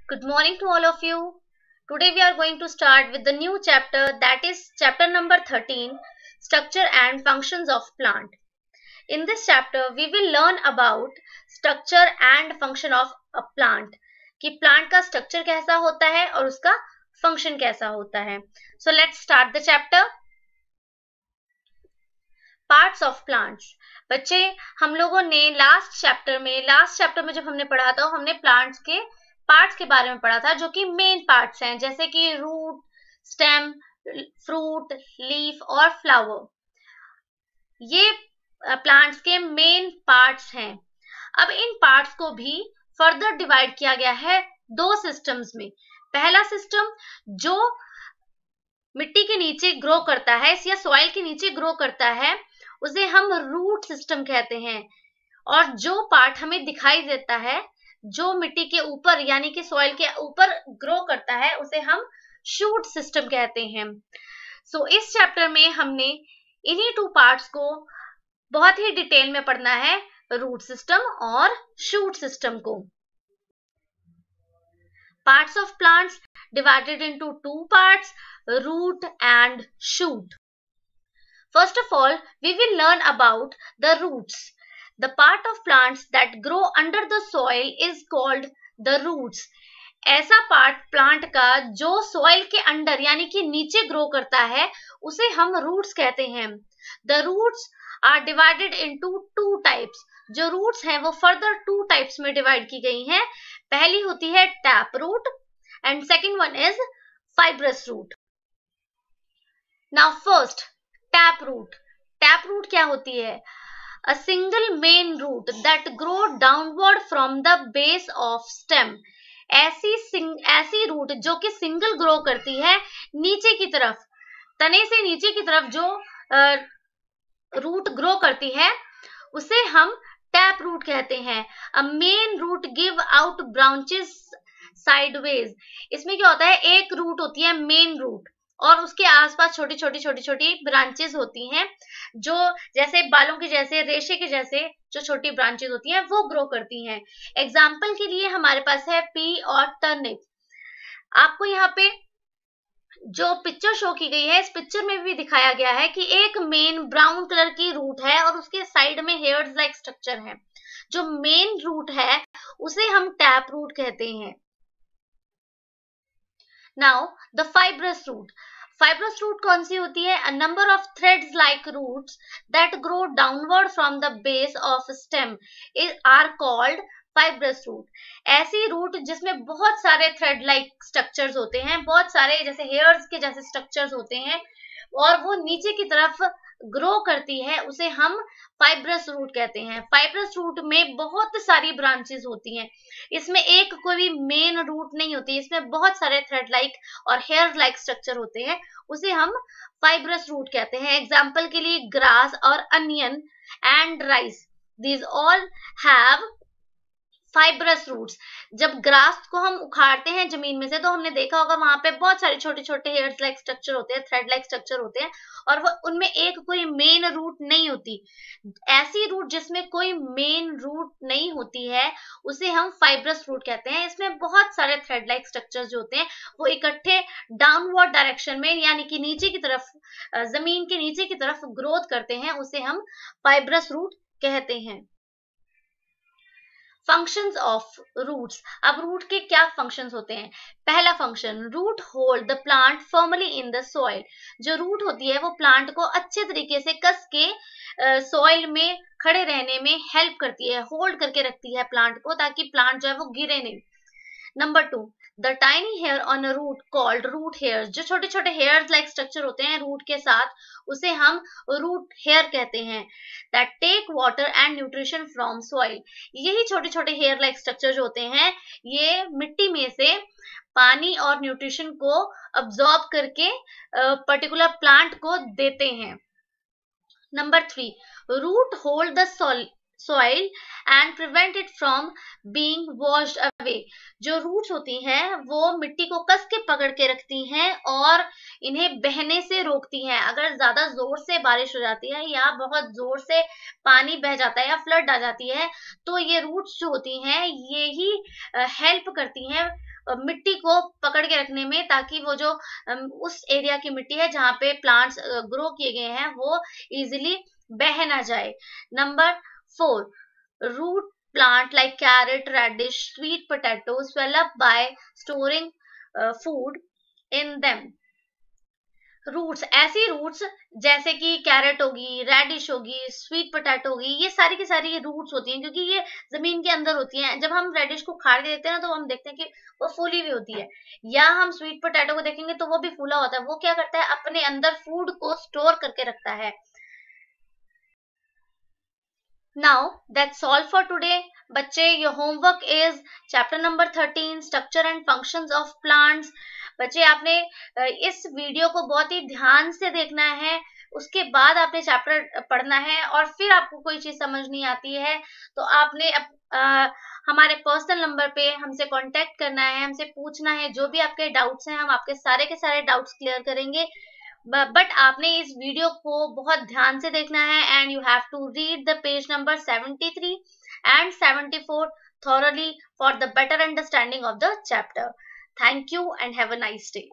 Good morning to all of you. Today we are going to start with the new chapter, that is chapter number 13, Structure and Functions of Plant. In this chapter we will learn about structure and function of a plant, कि plant का structure कैसा होता है और उसका function कैसा होता है. So let's start the chapter. Parts of plants. बच्चे, हम लोगों ने लास्ट चैप्टर में जब हमने पढ़ा था हमने प्लांट्स के पार्ट्स के बारे में पढ़ा था, जो कि मेन पार्ट्स हैं, जैसे कि रूट, स्टेम, फ्रूट, लीफ और फ्लावर. ये प्लांट्स के मेन पार्ट्स हैं. अब इन पार्ट्स को भी फर्दर डिवाइड किया गया है दो सिस्टम्स में. पहला सिस्टम जो मिट्टी के नीचे ग्रो करता है या सॉइल के नीचे ग्रो करता है उसे हम रूट सिस्टम कहते हैं, और जो पार्ट हमें दिखाई देता है जो मिट्टी के ऊपर यानी कि सॉइल के ऊपर ग्रो करता है उसे हम शूट सिस्टम कहते हैं. सो इस चैप्टर में हमने इन्हीं टू पार्ट्स को बहुत ही डिटेल में पढ़ना है, रूट सिस्टम और शूट सिस्टम को. Parts of plants divided into two parts, root and shoot. First of all, we will learn about the roots. The part of plants that grow under the soil is called the roots. ऐसा part plant का जो soil के under यानी कि नीचे grow करता है उसे हम रूट्स कहते हैं. The roots are divided into two types. जो रूट्स हैं वो फर्दर टू टाइप्स में डिवाइड की गई हैं. पहली होती है tap root and second one is fibrous root. Now first tap root. Tap root क्या होती है? A single main root that grow downward from the base of stem. ऐसी रूट जो कि सिंगल ग्रो करती है नीचे की तरफ, तने से नीचे की तरफ जो रूट ग्रो करती है उसे हम टैप रूट कहते हैं. A main root give out branches sideways. इसमें क्या होता है, एक रूट होती है मेन रूट और उसके आसपास छोटी छोटी ब्रांचेस होती हैं जो जैसे बालों के जैसे, रेशे के जैसे जो छोटी ब्रांचेस होती हैं वो ग्रो करती हैं. एग्जाम्पल के लिए हमारे पास है पी और टर्निप. आपको यहाँ पे जो पिक्चर शो की गई है इस पिक्चर में भी दिखाया गया है कि एक मेन ब्राउन कलर की रूट है और उसके साइड में हेयर्स लाइक स्ट्रक्चर है. जो मेन रूट है उसे हम टैप रूट कहते हैं. Now the fibrous root. Fibrous root कौन सी होती है? A number of threads like roots that grow downward from the base of stem are called fibrous root. ऐसी रूट जिसमें बहुत सारे थ्रेड लाइक स्ट्रक्चर्स होते हैं, बहुत सारे जैसे हेयर्स के जैसे स्ट्रक्चर्स होते हैं और वो नीचे की तरफ ग्रो करती है, उसे हम फाइब्रस रूट कहते हैं. फाइब्रस रूट में बहुत सारी ब्रांचेस होती हैं, इसमें एक कोई भी मेन रूट नहीं होती, इसमें बहुत सारे थ्रेड लाइक और हेयर लाइक स्ट्रक्चर होते हैं, उसे हम फाइब्रस रूट कहते हैं. एग्जाम्पल के लिए ग्रास और onion and rice, these all have fibrous roots. जब ग्रास को हम उखाड़ते हैं जमीन में से तो हमने देखा होगा वहां पे बहुत सारे छोटे छोटे हेयर्स लाइक स्ट्रक्चर होते हैं, थ्रेड लाइक स्ट्रक्चर होते हैं और वो उनमें एक कोई मेन रूट नहीं होती. ऐसी रूट जिसमें कोई मेन रूट नहीं होती है उसे हम फाइब्रस रूट कहते हैं. इसमें बहुत सारे थ्रेड लाइक स्ट्रक्चर्स जो होते हैं वो इकट्ठे डाउनवर्ड डायरेक्शन में यानी कि नीचे की तरफ, जमीन के नीचे की तरफ ग्रोथ करते हैं, उसे हम फाइब्रस रूट कहते हैं. Functions of roots. अब रूट के क्या फंक्शंस होते हैं? पहला function, root hold the plant firmly in the soil. जो रूट होती है वो प्लांट को अच्छे तरीके से कस के सॉइल में खड़े रहने में हेल्प करती है, होल्ड करके रखती है प्लांट को ताकि प्लांट जो है वो गिरे नहीं. Number 2, the tiny hair on a root called root hairs. जो छोटे छोटे हेयर्स लाइक स्ट्रक्चर होते हैं रूट के साथ उसे हम रूट हेयर कहते हैं. That take water and nutrition from soil. यही छोटे छोटे हेयर लाइक स्ट्रक्चर जो होते हैं ये मिट्टी में से पानी और न्यूट्रिशन को अब्सॉर्ब करके पर्टिकुलर प्लांट को देते हैं. Number 3, root hold the soil and prevent it from being washed away. जो रूट्स होती हैं वो मिट्टी को कस के पकड़ के रखती हैं और इन्हें बहने से रोकती हैं। अगर ज्यादा जोर से बारिश हो जाती है या बहुत जोर से पानी बह जाता है या फ्लड आ जाती है तो ये रूट्स जो होती हैं ये ही हेल्प करती हैं मिट्टी को पकड़ के रखने में, ताकि वो जो उस एरिया की मिट्टी है जहाँ पे प्लांट्स ग्रो किए गए हैं वो इजिली बह ना जाए। Number 4, root plant like carrot, radish, sweet potato swell up by storing food in them. Roots, ऐसी रूट्स जैसे कि कैरेट होगी, रेडिश होगी, स्वीट पोटैटो होगी, ये सारी की सारी रूट्स होती हैं क्योंकि ये जमीन के अंदर होती हैं। जब हम रेडिश को खाड़ के देखते हैं ना तो हम देखते हैं कि वो फूली हुई होती है, या हम स्वीट पोटैटो को देखेंगे तो वो भी फूला होता है। वो क्या करता है, अपने अंदर फूड को स्टोर करके रखता है। Now that's all for today. बच्चे, your homework is chapter number 13, structure and functions of plants. बच्चे, आपने इस वीडियो को बहुत ही ध्यान से देखना है, उसके बाद आपने चैप्टर पढ़ना है, और फिर आपको कोई चीज समझ नहीं आती है तो आपने हमारे पर्सनल नंबर पे हमसे कांटेक्ट करना है, हमसे पूछना है। जो भी आपके डाउट्स हैं हम आपके सारे के सारे डाउट्स क्लियर करेंगे। बट आपने इस वीडियो को बहुत ध्यान से देखना है and you have to read the page number 73 and 74 thoroughly for the better understanding of the chapter. Thank you and have a nice day.